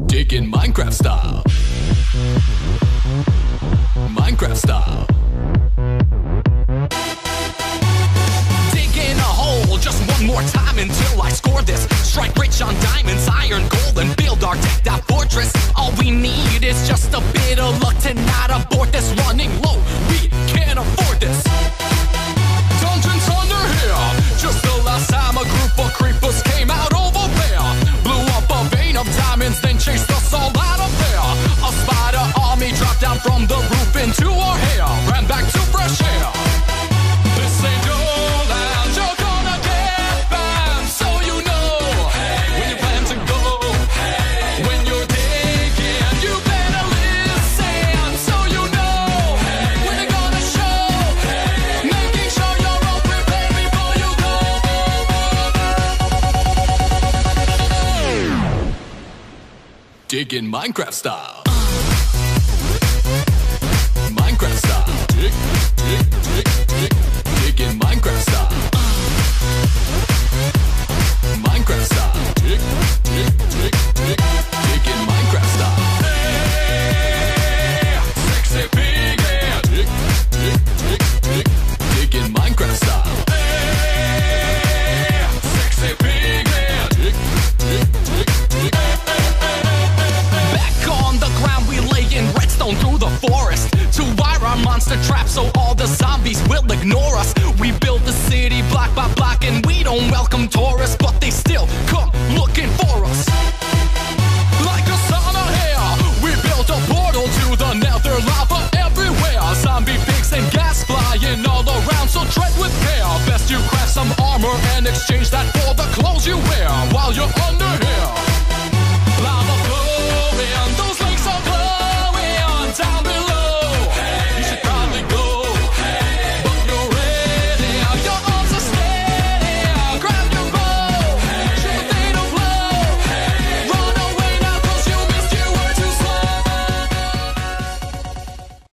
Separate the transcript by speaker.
Speaker 1: Digging Minecraft style. Minecraft style. Digging a hole just one more time until I score this. Strike rich on diamonds, iron, gold, and build our decked out fortress. All we need is just a bit of luck to not abort this. Running low, we can't afford this. Dungeons under here. Just the last time a group of creepers came out over there. Blew up a vein of diamonds, then chased us all out of there. A spider army dropped down from the roof into our hair. Ran back to fresh air. This ain't your land, you're gonna get banned. So you know, when you plan to go, when you're digging, you better listen. So you know, when they're gonna show, making sure you're all prepared before you go. Digging Minecraft style. Minecraft style. Dig, dig, dig, dig. Digging Minecraft style.